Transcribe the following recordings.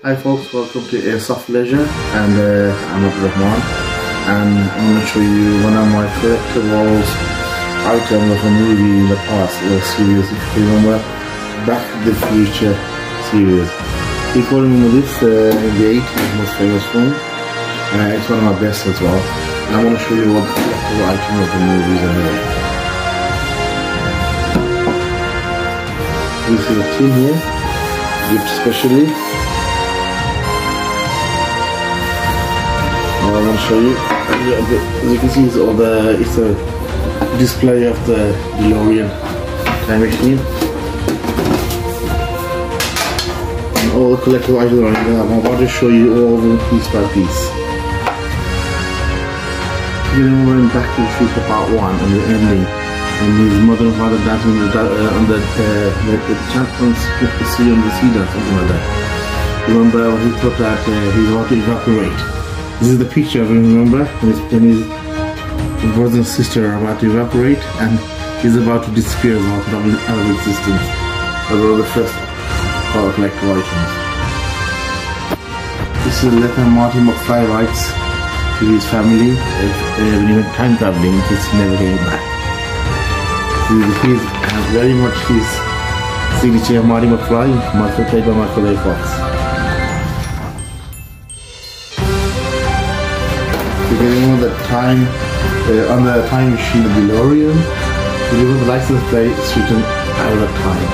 Hi folks, welcome to Airsoft Leisure, and I'm Rahman, and I'm going to show you one of my collectibles items of a movie in the past, or series. If you remember, Back to the Future series. You probably remember this in the 80s, most famous film. It's one of my best as well. And I want to show you what the collectible items of the movies are here. This is a tin here, gift specially. I want to show you. As you can see, it's a display of the DeLorean time machine and all the collectible items are in there. I'm about to show you all of them piece by piece. You remember in Back to the Future Part 1 and the ending, and his mother and father dancing on the champions with the sea on the sea or something like that. Remember when he thought that he's about to evaporate. This is the picture of him, remember? When his brother and sister are about to evaporate and he's about to disappear out of existence. That's one of the first collectible items. This is a letter Marty McFly writes to his family when he went time traveling because he never came back. He has very much his signature, Marty McFly, played by Michael A. Fox. You can remember the time on the time machine, the DeLorean. You remember the license plate is written out of time.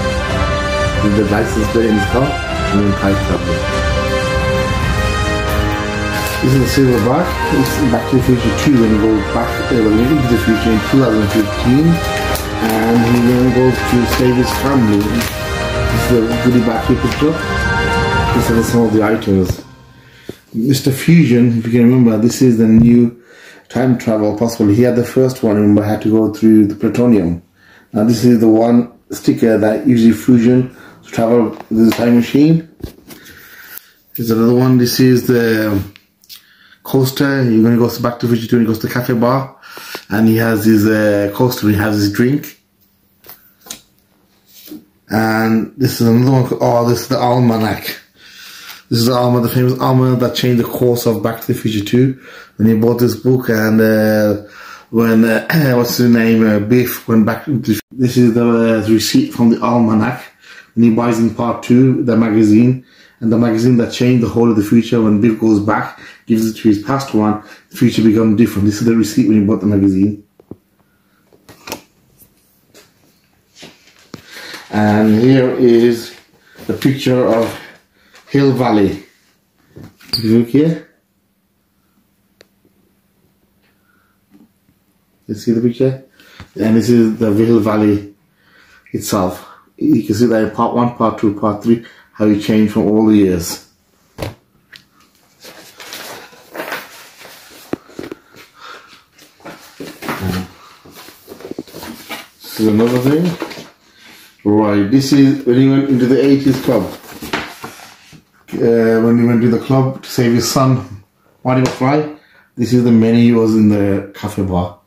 With the license plate in his car and then time traveling. This is a silver back. It's Back to the Future 2 when he goes back into the future in 2015, and he then goes to save his family. This is the goodie bag he picked up. These are some of the items. Mr. Fusion, if you can remember, this is the new time travel possible. He had the first one, remember, had to go through the plutonium. Now this is the one sticker that uses fusion to travel with the time machine. There's another one. This is the coaster. You're going to go back to the future 2 and he goes to the cafe bar, and he has his coaster, he has his drink. And this is another one. Oh, this is the almanac. This is the famous almanac that changed the course of Back to the Future 2. When he bought this book, and when what's his name, Biff went back to the, this is the receipt from the almanac. And he buys in Part 2 the magazine, and the magazine that changed the whole of the future. When Biff goes back, gives it to his past one, the future becomes different. This is the receipt when he bought the magazine. And here is the picture of Hill Valley. If you look here, you see the picture, and this is the Hill Valley itself. You can see that in Part 1, Part 2, Part 3, how it changed from all the years. This is another thing. Right, this is when he went into the 80s club. When he went to the club to save his son, Marty McFly, this is the menu he was in the cafe bar.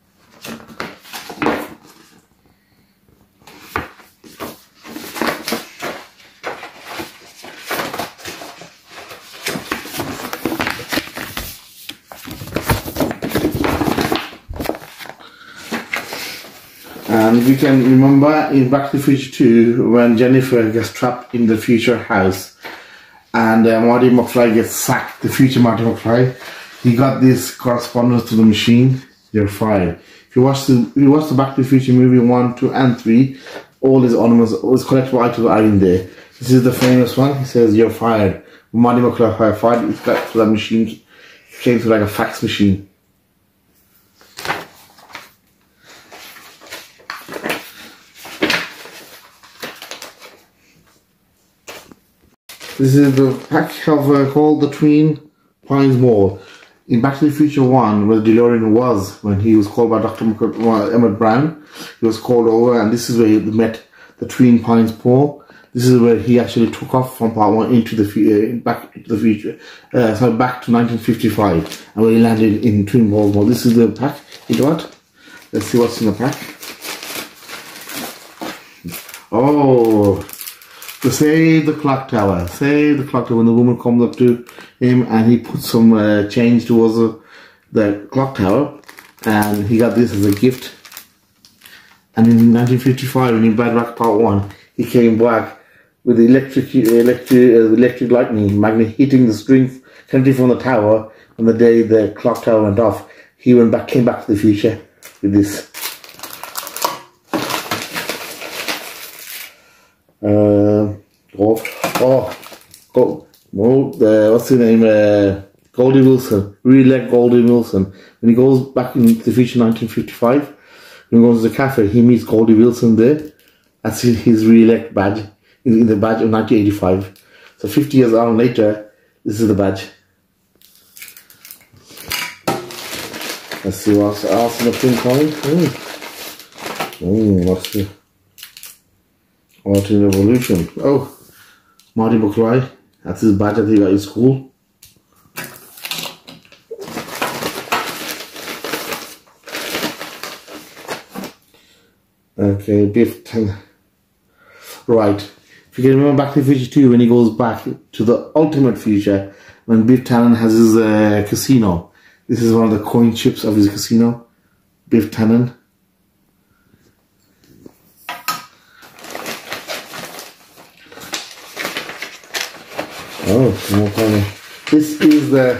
And if you can remember in Back to the Future 2, when Jennifer gets trapped in the future house, and Marty McFly gets sacked, the future Marty McFly, he got this correspondence to the machine: "You're fired." If you watch the Back to the Future movie 1, 2, and 3, all his ornaments, all his collectible items are in there. This is the famous one. He says, "You're fired." Marty McFly fired. It's got to that machine. It came to like a fax machine. This is the pack of called the Twin Pines Mall. In Back to the Future 1, where the DeLorean was, when he was called by Dr. Emmett Brown, he was called over, and this is where he met the Twin Pines Mall. This is where he actually took off from Part 1 into the back to the future, so back to 1955, and where he landed in Twin Pines Mall. This is the pack he got. Let's see what's in the pack. Oh, to save the clock tower. Save the clock tower. When the woman comes up to him and he puts some change towards the clock tower, and he got this as a gift. And in 1955, when he brought back part 1, he came back with the electric lightning magnet hitting the string connecting from the tower. On the day the clock tower went off, he came back to the future with this. What's his name? Goldie Wilson. Re-elect Goldie Wilson. When he goes back into the future, 1955, when he goes to the cafe, he meets Goldie Wilson there. That's his re-elect badge, in the badge of 1985. So 50 years on later, this is the badge. Let's see what's else in the print coming. What's the Art in Revolution? Oh, Marty McFly. That's his badge that he got in school. Okay, Biff Tannen. Right. If you can remember Back to the Future 2, when he goes back to the ultimate future, when Biff Tannen has his casino. This is one of the coin chips of his casino. Biff Tannen. Oh, more funny. This is the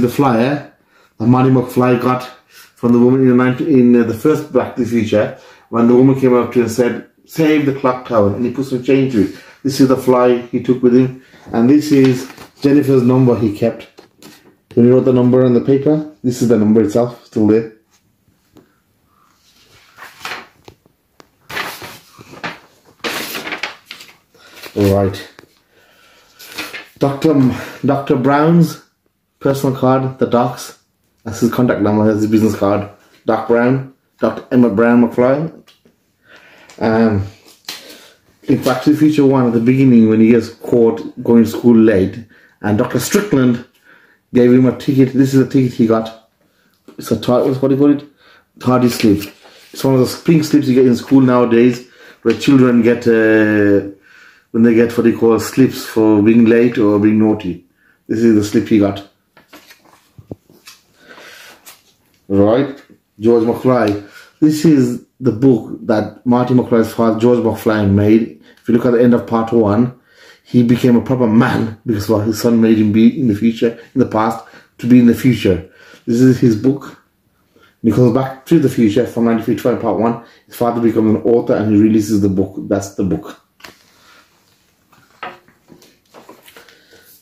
flyer that Marty McFly got from the woman in the first Back to the Future, when the woman came up to him and said, "Save the clock tower," and he put some change to it. This is the fly he took with him, and this is Jennifer's number he kept. When he wrote the number on the paper, this is the number itself, still there. Alright. Dr. Brown's personal card, the Docs. That's his contact number, that's his business card. Doc Brown, Dr. Emma Brown McFly. In Back to the Future 1, at the beginning, when he gets caught going to school late, and Dr. Strickland gave him a ticket. This is a ticket he got. It's a what do you call it? Tardy slip. It's one of those pink slips you get in school nowadays, where children get when they get what they call slips for being late or being naughty. This is the slip he got. Right, George McFly. This is the book that Marty McFly's father, George McFly, made. If you look at the end of part 1, he became a proper man because what his son made him be in the future, in the past, to be in the future. This is his book. He goes back to the future from 1955 part 1. His father becomes an author and he releases the book. That's the book.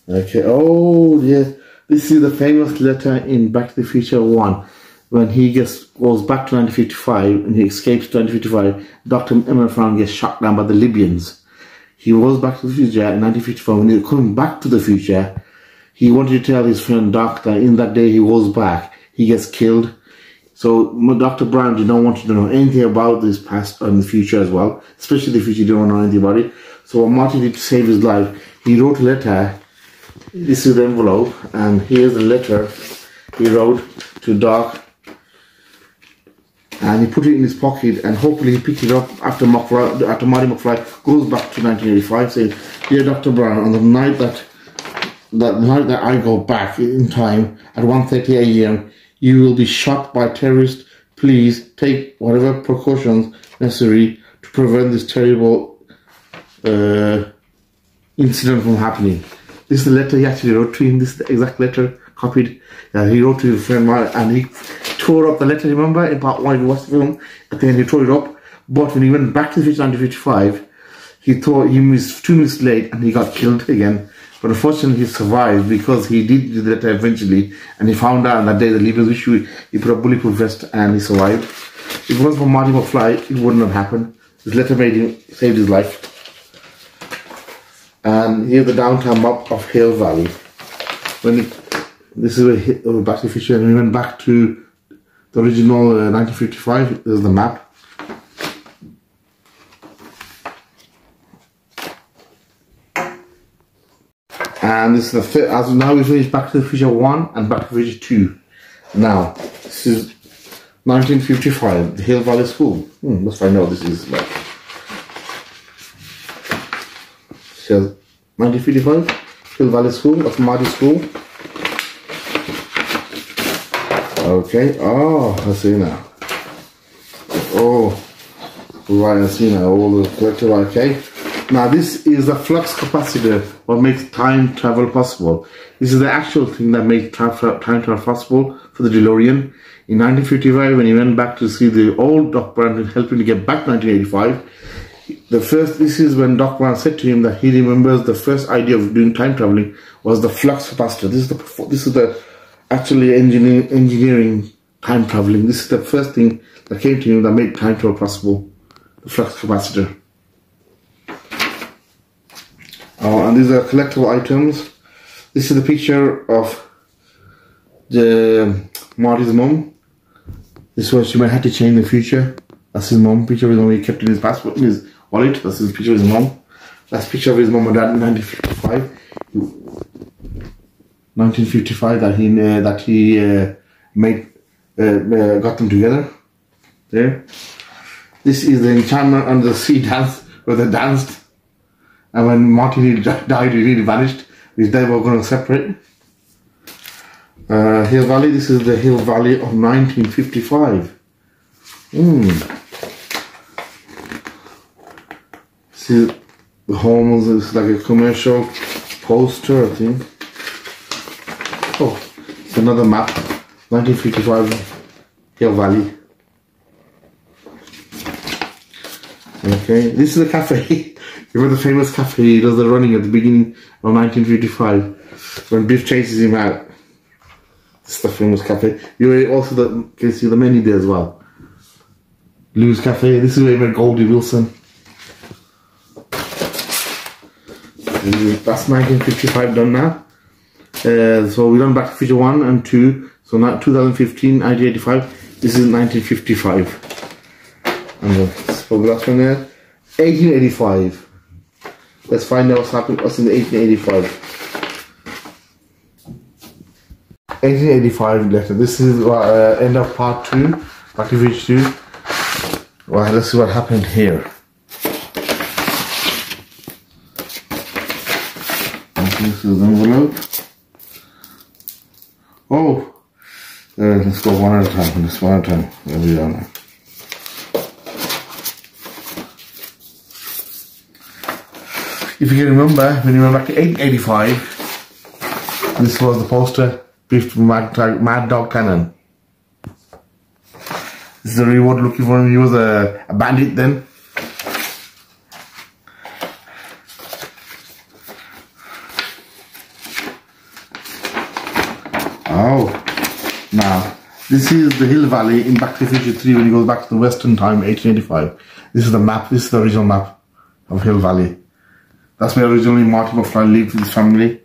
Okay, oh yeah. This is the famous letter in Back to the Future 1. When he goes back to 1955 and he escapes to 1955, Dr. Emmett Brown gets shot down by the Libyans. He goes back to the future in 1955. When he's coming back to the future, he wanted to tell his friend Doc that in that day he goes back, he gets killed. So Dr. Brown did not want to know anything about this past and the future as well, especially the future. He didn't want to know anything about it. So what Marty did to save his life, he wrote a letter. This is the envelope, and here's the letter he wrote to Doc. And he put it in his pocket, and hopefully he picked it up after Marty McFly goes back to 1985, saying, "Dear Dr. Brown, on the night that I go back in time at 1:30 a.m., you will be shot by terrorists. Please take whatever precautions necessary to prevent this terrible incident from happening." This is the letter he actually wrote to him. This is the exact letter copied. He wrote to his friend, and he tore up the letter. Remember in part 1, he watched the film. At the end, he tore it up. But when he went back to the future 1955, he thought he was 2 minutes late, and he got killed again. But unfortunately, he survived because he did do the letter eventually, and he found out on that day the Libyans issue. He put a bulletproof vest, and he survived. If it wasn't for Marty McFly, it wouldn't have happened. This letter saved his life. And here's the downtown map of Hill Valley. This is where Back to the Future, and we went back to the original 1955. There's the map. And this is the as now we finished Back to the Future 1 and Back to the Future 2. Now this is 1955, the Hill Valley School. Let's find out what this is like. pictures. 1955, Hill Valley School, that's Marty School. Okay, oh, I see now. Oh, right, I see now, all the collectible, okay. Now this is the flux capacitor, what makes time travel possible. This is the actual thing that makes time travel possible for the DeLorean. In 1955, when he went back to see the old Doc Brown and help him to get back to 1985, this is when Doc Brown said to him that he remembers the first idea of doing time traveling was the flux capacitor. This is the actually engineering time traveling. This is the first thing that came to him that made time travel possible, the flux capacitor. And these are collectible items. This is the picture of Marty's mom. This one she might have to change in the future. That's his mom. Picture of his mom he kept in his passport, in his wallet. That's his picture of his mom. That's a picture of his mom and dad in 1955. 1955 that he got them together. There. This is the enchantment under the sea dance where they danced. And when Marty died, he really vanished. His dad were going to separate. Hill Valley, this is the Hill Valley of 1955. See, the home is like a commercial poster, I think. Oh, it's another map. 1955 Hill Valley. Okay, this is a cafe. Remember the famous cafe he does the running at the beginning of 1955 when Biff chases him out. This is the famous cafe. You also can see the menu there as well. Lou's Cafe. This is where he met Goldie Wilson. That's 1955 done now. So we done Back to the Future 1 and 2. So now 2015, 1985. This is 1955. And let's put the last one there. 1885. Let's find out what's happened to us in 1885. 1885 letter. This is end of part 2. Back to the Future 2. Well, let's see what happened here. This is the envelope. Oh, let's go one at a time. This one at a time. There we are now. If you can remember, when you went back to 1885, this was the poster briefed from Mad Dog Cannon. This is the reward looking for him. He was a bandit then. Oh, now this is the Hill Valley in Back to the Future 3 when he goes back to the Western time, 1885. This is the map. This is the original map of Hill Valley. That's where originally Marty McFly lived with his family.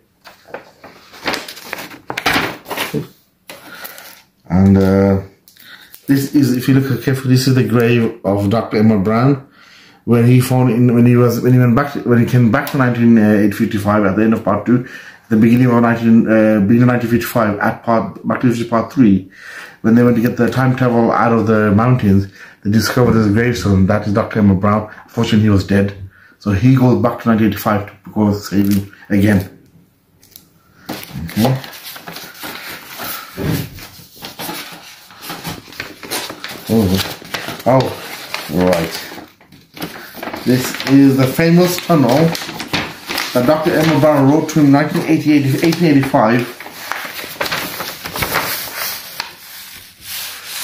And this is, if you look carefully, this is the grave of Dr. Emmett Brown, where he found when he came back to 1955 at the end of part 2, the beginning of 1955 at Back to the Future part 3, when they went to get the time travel out of the mountains, they discovered his gravestone. That is Dr. Emmett Brown. Unfortunately, he was dead. So he goes back to 1985 to go save him again. Okay. Oh, right. This is the famous tunnel that Dr. Emmett Brown wrote to him in 1885.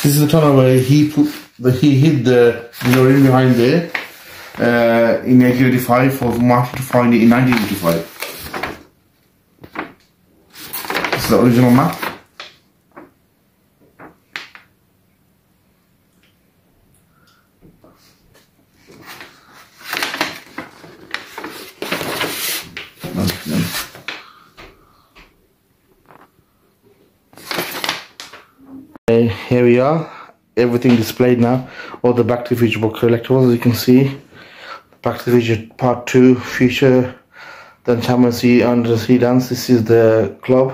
This is the tunnel where he hid the DeLorean behind there. In 1885 for Marty to find it in 1985. This is the original map. Okay, here we are. Everything displayed now. All the Back to the Future book collectibles, as you can see. Back to the Future Part 2, Future, then Championship Under the Sea Dance. This is the club.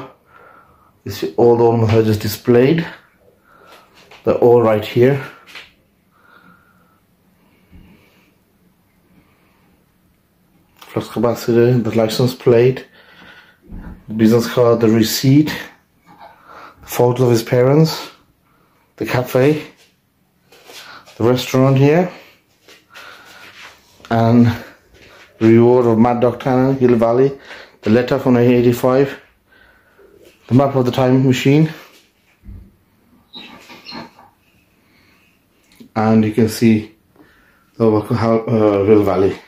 This is all the ornaments are just displayed. They're all right here. flux capacitor, the license plate, the business card, the receipt, photos of his parents, the cafe, the restaurant here, and the reward of Mad Dog Cannon, Hill Valley, the letter from 1985, the map of the time machine, and you can see the Hill Valley.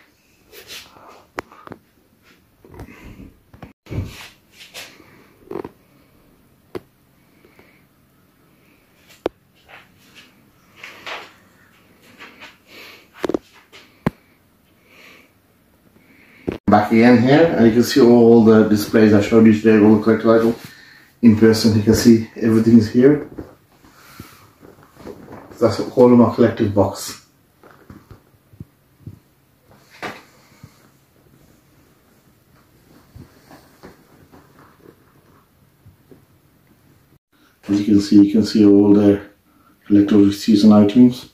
Back again here, and you can see all the displays I showed you today, all the collectible items in person. You can see everything is here. That's all of my collective box. As you can see all the collectible receipts and items.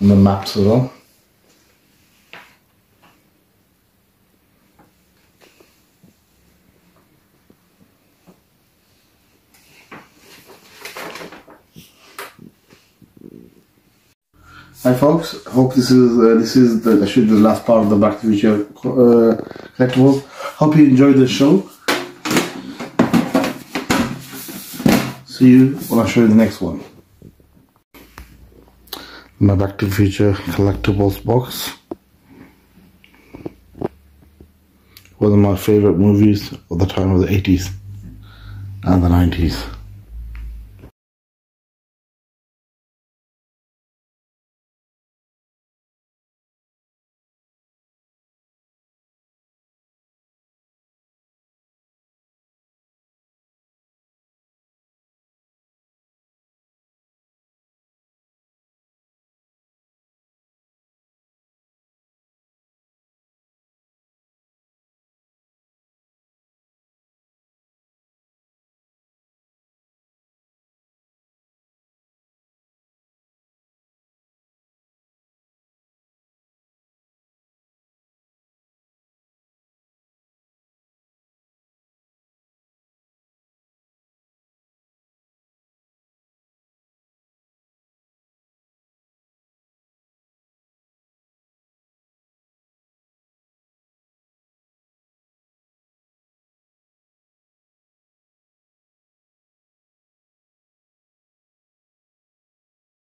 And the maps as well. Hi folks, hope this is the last part of the Back to the Future collectibles. Hope you enjoyed the show. See you when I show you the next one. My Back to the Future collectibles box. One of my favorite movies of the time of the 80s and the 90s.